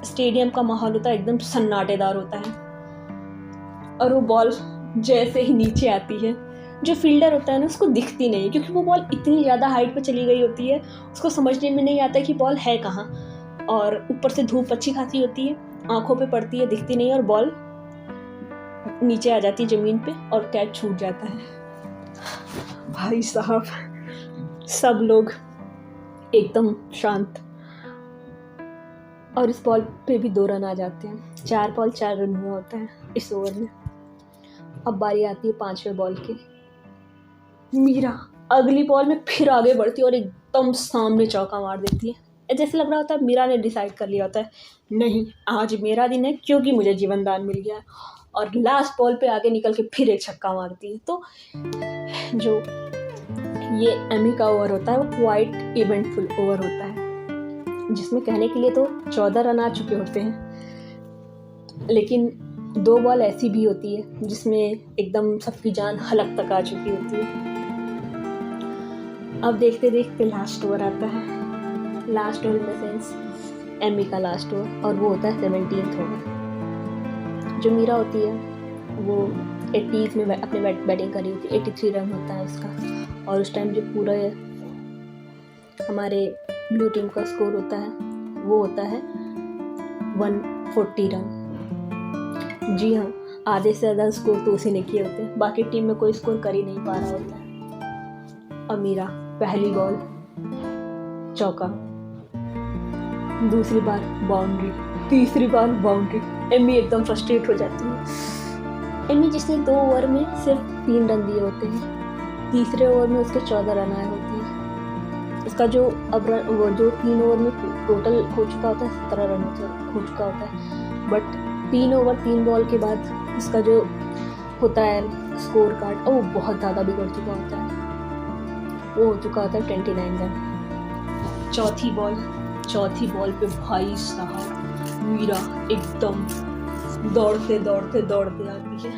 स्टेडियम का माहौल होता है एकदम सन्नाटेदार होता है। और वो बॉल जैसे ही नीचे आती है, जो फील्डर होता है ना उसको दिखती नहीं, क्योंकि वो बॉल इतनी ज़्यादा हाइट पे चली गई होती है, उसको समझने में नहीं आता कि बॉल है कहाँ। और ऊपर से धूप अच्छी खासी होती है, आंखों पे पड़ती है, दिखती नहीं, और बॉल नीचे आ जाती है ज़मीन पे और कैच छूट जाता है। भाई साहब, सब लोग एकदम शांत। और इस बॉल पे भी 2 रन आ जाते हैं। 4 बॉल 4 रन हुआ होता है इस ओवर में। अब बारी आती है 5वें बॉल की। मीरा अगली बॉल में फिर आगे बढ़ती है और एकदम सामने चौका मार देती है। जैसे लग रहा होता है मीरा ने डिसाइड कर लिया होता है, नहीं आज मेरा दिन है, क्योंकि मुझे जीवन दान मिल गया है। और लास्ट बॉल पे आगे निकल के फिर एक छक्का मारती है। तो जो ये एमी का ओवर होता है वो क्वाइट इवेंटफुल ओवर होता है, जिसमें कहने के लिए तो 14 रन आ चुके होते हैं, लेकिन 2 बॉल ऐसी भी होती है जिसमें एकदम सबकी जान हलक तक आ चुकी होती है। अब देखते देखते लास्ट ओवर आता है। Last over in the sense Amy का लास्ट ओवर, और वो होता है 17th ओवर। जो मीरा होती है वो 80s में अपने बैटिंग करी होती है। 83 रन होता है उसका, और उस टाइम जो पूरा हमारे ब्लू टीम का स्कोर होता है वो होता है 140 रन। जी हाँ, आधे से ज़्यादा स्कोर तो उसी ने किए होते हैं, बाकी टीम में कोई स्कोर कर ही नहीं पा रहा होता है। और मीरा पहली बॉल चौका, दूसरी बार बाउंड्री, तीसरी बार बाउंड्री। एमी एकदम फ्रस्ट्रेट हो जाती है। एमी जिसने 2 ओवर में सिर्फ 3 रन दिए होते हैं, तीसरे ओवर में उसके 14 रन आए होते हैं। उसका जो वो जो 3 ओवर में टोटल हो चुका होता है 17 रन हो चुका होता है, बट 3 ओवर 3 बॉल के बाद उसका जो होता है स्कोर कार्ड वो बहुत ज़्यादा बिगड़ चुका होता है। वो हो चुका होता है 29 रन। चौथी बॉल पे भाई साहब मीरा एकदम दौड़ते आती है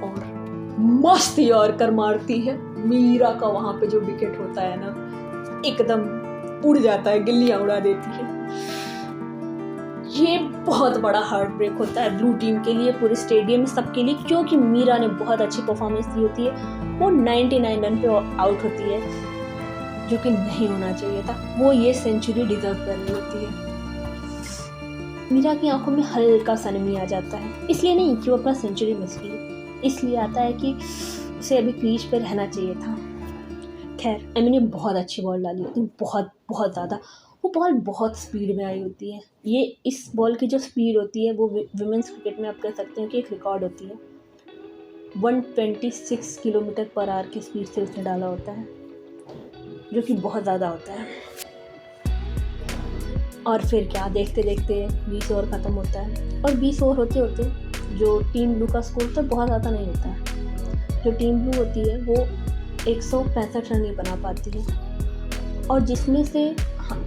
और मस्त यॉर्कर मारती है। मीरा का वहाँ पे जो विकेट होता है ना एकदम उड़ जाता है, गिल्लियाँ उड़ा देती है। ये बहुत बड़ा हार्ट ब्रेक होता है ब्लू टीम के लिए, पूरे स्टेडियम में सबके लिए, क्योंकि मीरा ने बहुत अच्छी परफॉर्मेंस दी होती है। वो 99 रन पे आउट होती है, जो कि नहीं होना चाहिए था। वो ये सेंचुरी डिजर्व कर रही होती है। मीरा की आंखों में हल्का सा नमी आ जाता है, इसलिए नहीं कि वो अपना सेंचुरी मिस की, इसलिए आता है कि उसे अभी क्रीज पे रहना चाहिए था। खैर एमी ने बहुत अच्छी बॉल डाली होती है, बहुत ज़्यादा। वो बॉल बहुत स्पीड में आई होती है। ये इस बॉल की जो स्पीड होती है वो विमेंस क्रिकेट में आप कह सकते हैं कि एक रिकॉर्ड होती है। 126 किलोमीटर पर आवर की स्पीड से उसने डाला होता है, जो कि बहुत ज़्यादा होता है। और फिर क्या, देखते 20 ओवर ख़त्म होता है, और 20 ओवर होते जो टीम ब्लू का स्कोर तो बहुत ज़्यादा नहीं होता है। जो टीम ब्लू होती है वो 165 रन ही बना पाती है, और जिसमें से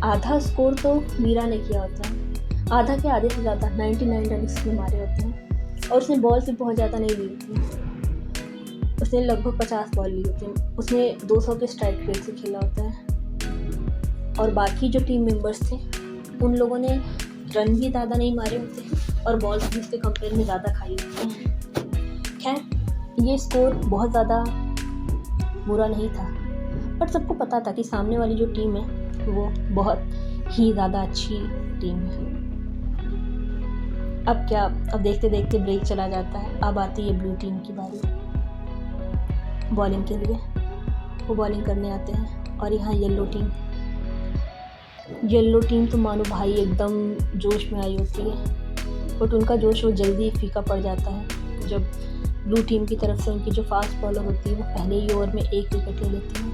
आधा स्कोर तो मीरा ने किया होता है। आधा के आधे से ज़्यादा 99 रन उसने मारे होते हैं, और उसने बॉल से बहुत ज़्यादा नहीं ली होती। उसने लगभग 50 बॉल ली होती है। उसने 200 के स्ट्राइक रेट से खेला होता है, और बाकी जो टीम मेंबर्स थे उन लोगों ने रन भी ज़्यादा नहीं मारे होते हैं, और बॉल्स भी उसके कंपेयर में ज़्यादा खाई होती हैं। खैर ये स्कोर बहुत ज़्यादा बुरा नहीं था, बट सबको पता था कि सामने वाली जो टीम है वो बहुत ही ज़्यादा अच्छी टीम है। अब क्या, अब देखते ब्रेक चला जाता है। अब आती है ब्लू टीम की बारी बॉलिंग के लिए। वो बॉलिंग करने आते हैं, और यहाँ येलो टीम तो मानो भाई एकदम जोश में आई होती है, बट उनका जोश वो जल्दी फीका पड़ जाता है जब ब्लू टीम की तरफ से उनकी जो फास्ट बॉलर होती है वो पहले ही ओवर में 1 विकेट ले लेती है।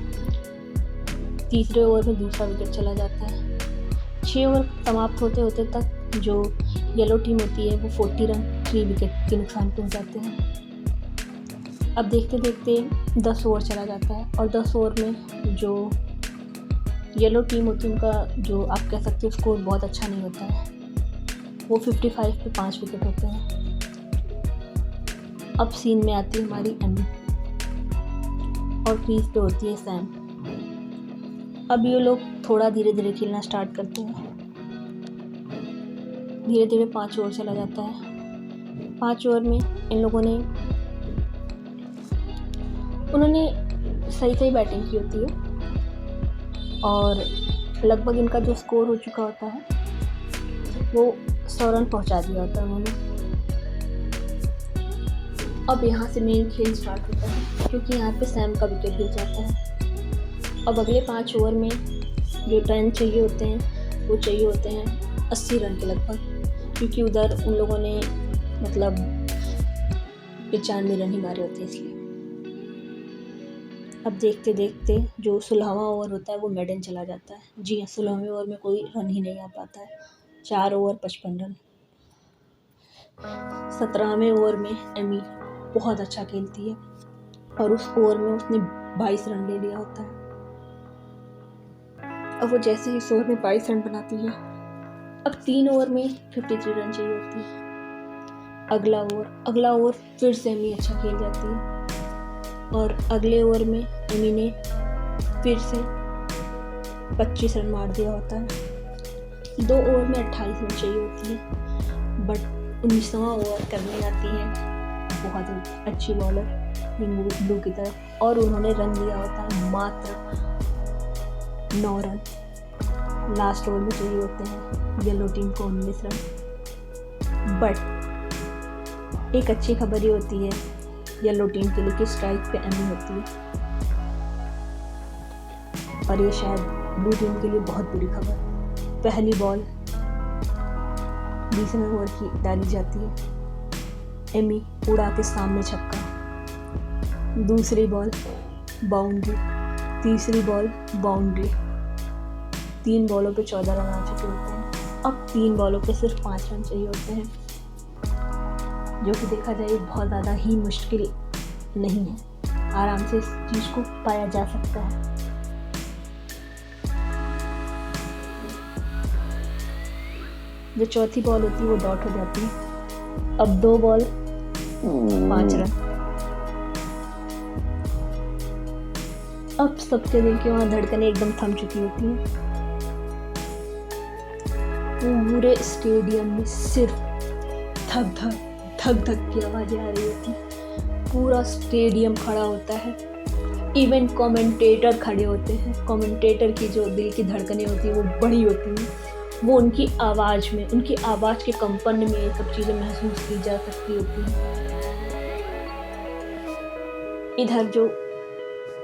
तीसरे ओवर में दूसरा विकेट चला जाता है। 6 ओवर समाप्त होते तक जो येलो टीम होती है वो 40 रन 3 विकेट के नुकसान पे जाते हैं। अब देखते 10 ओवर चला जाता है, और 10 ओवर में जो येलो टीम होती है उनका जो आप कह सकते हो स्कोर बहुत अच्छा नहीं होता है। वो 55 पे 5 विकेट होते हैं। अब सीन में आती है हमारी एमी, और क्रीज पे होती है सैम। अब ये लोग थोड़ा धीरे खेलना स्टार्ट करते हैं। धीरे 5 ओवर चला जाता है। 5 ओवर में इन लोगों ने उन्होंने सही बैटिंग की होती है, और लगभग इनका जो स्कोर हो चुका होता है वो 100 रन पहुंचा दिया होता है उन्होंने। अब यहाँ से मेन खेल स्टार्ट होता है, क्योंकि यहाँ पे सैम का विकेट गिर जाता है। अब अगले 5 ओवर में जो रन चाहिए होते हैं वो चाहिए होते हैं 80 रन के लगभग, क्योंकि उधर उन लोगों ने मतलब 95 रन ही मारे होते हैं इसलिए। अब देखते जो 16वां ओवर होता है वो मेडन चला जाता है। जी हाँ, 16वें ओवर में कोई रन ही नहीं आ पाता है। 4 ओवर 55 रन। 17वें ओवर में एमी बहुत अच्छा खेलती है, और उस ओवर में उसने 22 रन ले लिया होता है। अब वो जैसे ही इस ओवर में 22 रन बनाती है, अब 3 ओवर में 53 रन चाहिए होती है। अगला ओवर फिर से एमी अच्छा खेल जाती है, और अगले ओवर में एमी ने फिर से 25 रन मार दिया होता है। 2 ओवर में 28 रन चाहिए होती है, बट 19वां ओवर करने आती है बहुत अच्छी बॉलर ब्लू की तरफ, और उन्होंने रन दिया होता है मात्र 9 रन। लास्ट ओवर में चाहिए होते हैं येलो टीम को 19 रन। बट एक अच्छी खबर ये होती है येलो टीम के लिए कि स्ट्राइक पे एमी होती है, और ये शायद ब्लू टीम के लिए बहुत बुरी खबर। पहली बॉल 20वें ओवर की डाली जाती है। एमी उड़ा के सामने छक्का, दूसरी बॉल बाउंड्री, तीसरी बॉल बाउंड्री। 3 बॉलों पे 14 रन आ चुके होते हैं। अब 3 बॉलों पे सिर्फ 5 रन चाहिए होते हैं, जो कि देखा जाए बहुत ज़्यादा ही मुश्किल नहीं है, आराम से इस चीज़ को पाया जा सकता है। जो चौथी बॉल होती है वो डॉट हो जाती है। अब 2 बॉल 5 रन। अब सबके दिल की वहाँ धड़कनें एकदम थम चुकी होती हैं। पूरे स्टेडियम में सिर्फ धक धक धक धक की आवाज़ें आ रही होती हैं। पूरा स्टेडियम खड़ा होता है, इवन कमेंटेटर खड़े होते हैं। कमेंटेटर की जो दिल की धड़कनें होती हैं वो बड़ी होती हैं। वो उनकी आवाज़ में, उनकी आवाज़ के कंपन में ये सब चीज़ें महसूस की जा सकती होती हैं। इधर जो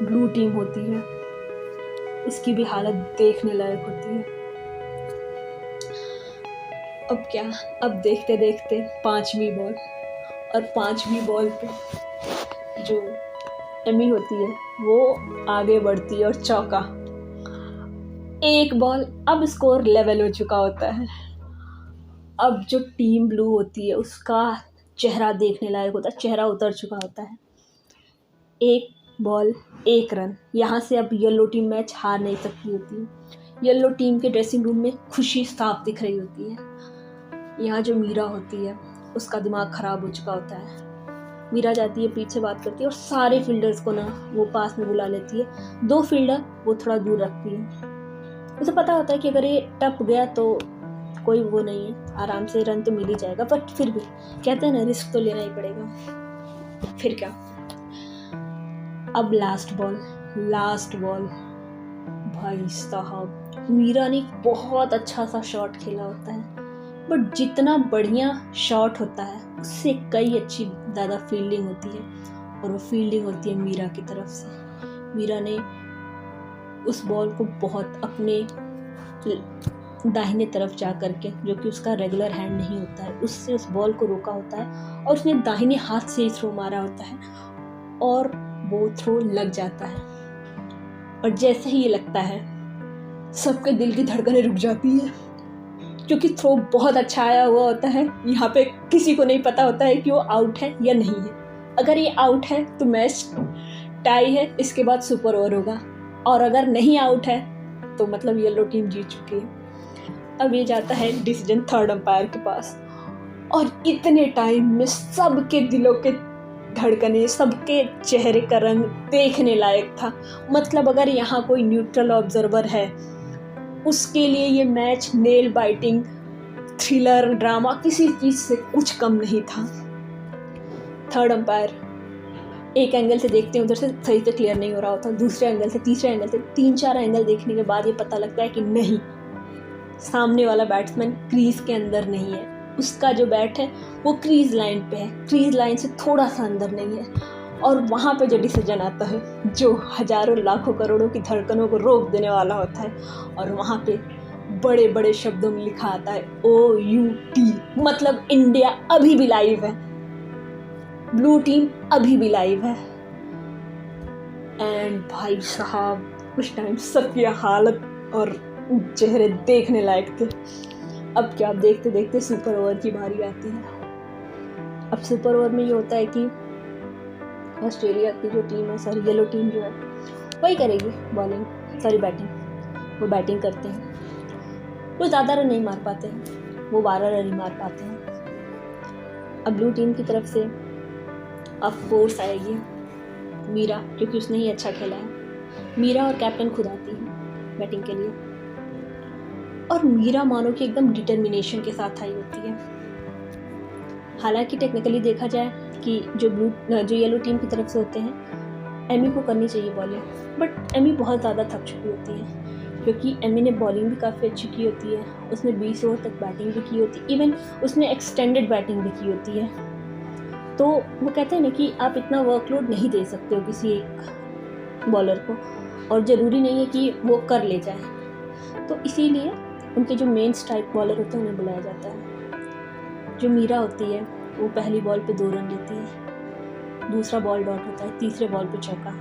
ब्लू टीम होती है उसकी भी हालत देखने लायक होती है। अब क्या, अब देखते देखते 5वीं बॉल, और 5वीं बॉल पे जो एमी होती है वो आगे बढ़ती है और चौका। 1 बॉल, अब स्कोर लेवल हो चुका होता है। अब जो टीम ब्लू होती है उसका चेहरा देखने लायक होता है, चेहरा उतर चुका होता है। 1 बॉल 1 रन। यहाँ से अब येलो टीम मैच हार नहीं सकती होती है। येलो टीम के ड्रेसिंग रूम में खुशी साफ दिख रही होती है। यहाँ जो मीरा होती है उसका दिमाग ख़राब हो चुका होता है। मीरा जाती है, पीछे बात करती है और सारे फील्डर्स को ना वो पास में बुला लेती है। 2 फील्डर वो थोड़ा दूर रखती है। उसे पता होता है कि अगर ये टप गया तो कोई वो नहीं है, आराम से रन तो मिल ही जाएगा, बट फिर भी कहते हैं ना, रिस्क तो लेना ही पड़ेगा। फिर क्या, अब लास्ट बॉल भाई साहब, मीरा ने बहुत अच्छा सा शॉट खेला होता है, बट जितना बढ़िया शॉट होता है उससे कई अच्छी ज़्यादा फील्डिंग होती है, और वो फील्डिंग होती है मीरा की तरफ से। मीरा ने उस बॉल को बहुत अपने दाहिने तरफ जा करके, जो कि उसका रेगुलर हैंड नहीं होता है, उससे उस बॉल को रोका होता है और उसने दाहिने हाथ से ही थ्रो मारा होता है और वो थ्रो लग जाता है। और जैसे ही ये लगता है सबके दिल की धड़कनें रुक जाती हैं, क्योंकि थ्रो बहुत अच्छा आया हुआ होता है। यहाँ पे किसी को नहीं पता होता है कि वो आउट है या नहीं है। अगर ये आउट है तो मैच टाई है, इसके बाद सुपर ओवर होगा, और अगर नहीं आउट है तो मतलब येलो टीम जीत चुकी है। अब ये जाता है डिसीजन 3rd अंपायर के पास, और इतने टाइम में सबके दिलों के धड़कने, सबके चेहरे का रंग देखने लायक था। मतलब अगर यहाँ कोई न्यूट्रल ऑब्जर्वर है उसके लिए ये match nail biting, thriller, drama, किसी चीज़ से कुछ कम नहीं था। 3rd अंपायर एक एंगल से देखते हैं, उधर से सही से क्लियर नहीं हो रहा होता, दूसरे एंगल से, तीसरे एंगल से, 3-4 एंगल देखने के बाद ये पता लगता है कि नहीं, सामने वाला बैट्समैन क्रीज के अंदर नहीं है, उसका जो बैट है वो क्रीज लाइन पे है, क्रीज लाइन से थोड़ा सा अंदर नहीं है। और वहाँ पे जो डिसीजन आता है जो हजारों लाखों करोड़ों की धड़कनों को रोक देने वाला होता है, और वहाँ पे बड़े बड़े शब्दों में लिखा आता है OUT, मतलब इंडिया अभी भी लाइव है, ब्लू टीम अभी भी लाइव है। एंड भाई साहब उस टाइम सबकी हालत और चेहरे देखने लायक थे। अब क्या, देखते देखते सुपर ओवर की बारी आती है। अब सुपर ओवर में ये होता है कि ऑस्ट्रेलिया की जो टीम है, सॉरी येलो टीम जो है, वही करेगी बॉलिंग, सॉरी बैटिंग। वो बैटिंग करते हैं, वो ज़्यादा रन नहीं मार पाते हैं, वो 12 रन ही मार पाते हैं। अब ब्लू टीम की तरफ से अब फोर्स आएगी मीरा, क्योंकि उसने ही अच्छा खेला है। मीरा और कैप्टन खुद आती है बैटिंग के लिए, और मीरा मानो कि एकदम डिटर्मिनेशन के साथ आई होती है। हालांकि टेक्निकली देखा जाए कि जो येलो टीम की तरफ से होते हैं, एमी को करनी चाहिए बॉलिंग, बट एमी बहुत ज़्यादा थक चुकी होती है, क्योंकि एमी ने बॉलिंग भी काफ़ी अच्छी की होती है, उसने 20 ओवर तक बैटिंग भी की होती है, इवन उसने एक्सटेंडेड बैटिंग भी की होती है। तो वो कहते हैं ना कि आप इतना वर्कलोड नहीं दे सकते हो किसी एक बॉलर को, और ज़रूरी नहीं है कि वो कर ले जाए। तो इसीलिए उनके जो मेन स्ट्राइक बॉलर होते हैं उन्हें बुलाया जाता है। जो मीरा होती है वो पहली बॉल पे 2 रन लेती है, दूसरा बॉल डॉट होता है, तीसरे बॉल पे चौका,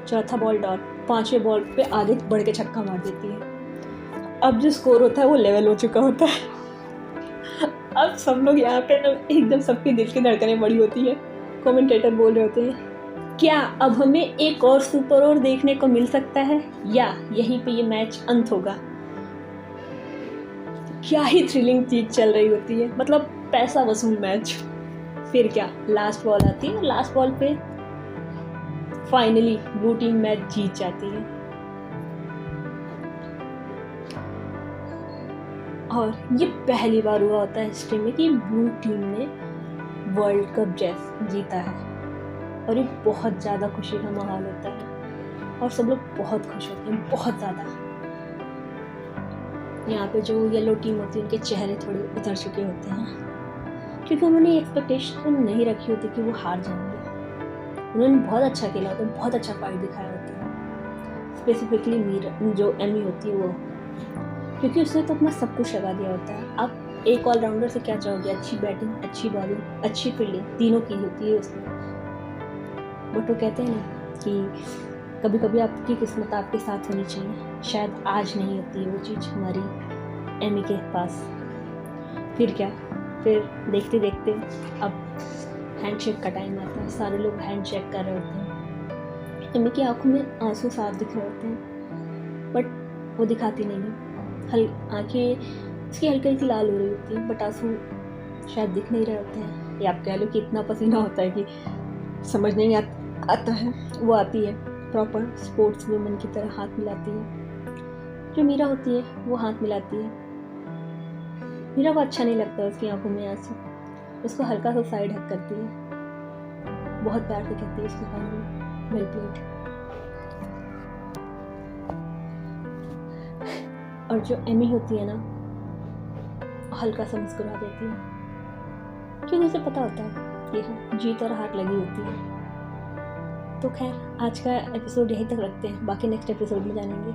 चौथा बॉल डॉट, 5वें बॉल पे आगे बढ़ के छक्का मार देती है। अब जो स्कोर होता है वो लेवल हो चुका होता है। अब सब लोग यहाँ पे ना एकदम सबके दिल की धड़कनें बढ़ी होती है। कमेंटेटर बोल रहे होते हैं, क्या अब हमें एक और सुपर ओवर देखने को मिल सकता है या यहीं पे ये मैच अंत होगा? क्या ही थ्रिलिंग चीज चल रही होती है, मतलब पैसा वसूल मैच। फिर क्या, लास्ट बॉल आती है, लास्ट बॉल पे फाइनली ब्लू टीम मैच जीत जाती है। और ये पहली बार हुआ होता है हिस्ट्री में कि ब्लू टीम ने वर्ल्ड कप जीता है, और ये बहुत ज़्यादा खुशी का माहौल होता है और सब लोग बहुत खुश होते हैं, बहुत ज़्यादा। यहाँ पे जो येलो टीम होती है उनके चेहरे थोड़े उतर चुके होते हैं, क्योंकि उन्होंने एक्सपेक्टेशन नहीं रखी होती कि वो हार जाएंगे। उन्होंने बहुत अच्छा खेला होता है, बहुत अच्छा फाइट दिखाया होता है। स्पेसिफिकली मीरा जो एमी होती है वो, क्योंकि उसने तो अपना सब कुछ लगा दिया होता है। आप एक ऑलराउंडर से क्या चाहोगे? अच्छी बैटिंग, अच्छी बॉलिंग, अच्छी फील्डिंग, तीनों की होती है उसमें। बट वो कहते हैं ना कि कभी कभी आपकी किस्मत आपके साथ होनी चाहिए, शायद आज नहीं होती है वो चीज़ हमारी एमी के पास। फिर क्या, फिर देखते देखते अब हैंडशेक का टाइम आता है, सारे लोग हैंडशेक कर रहे होते हैं। एमी की आंखों में आंसू साफ दिख रहे होते हैं, बट वो दिखाती नहीं है। आंखें इसकी हल्की हल्की लाल हो रही होती है, बट आंसू शायद दिख नहीं रहे होते हैं, या आप कह लो कि इतना पसीना होता है कि समझ नहीं आता है। वो आती है प्रॉपर स्पोर्ट्स वुमन की तरह, हाथ मिलाती है। जो मीरा होती है वो हाथ मिलाती है। मीरा को अच्छा नहीं लगता उसकी आंखों में आंसू, उसको हल्का सा साइड हक करती है, बहुत प्यार से कहती है उसके कान में, वेल प्लेड। और जो एमी होती है ना, हल्का सा मुस्कुरा देती है, क्योंकि उसे पता होता है कि हाँ, जीत और हार लगी होती है। तो खैर, आज का एपिसोड यहीं तक रखते हैं, बाकी नेक्स्ट एपिसोड में जानेंगे।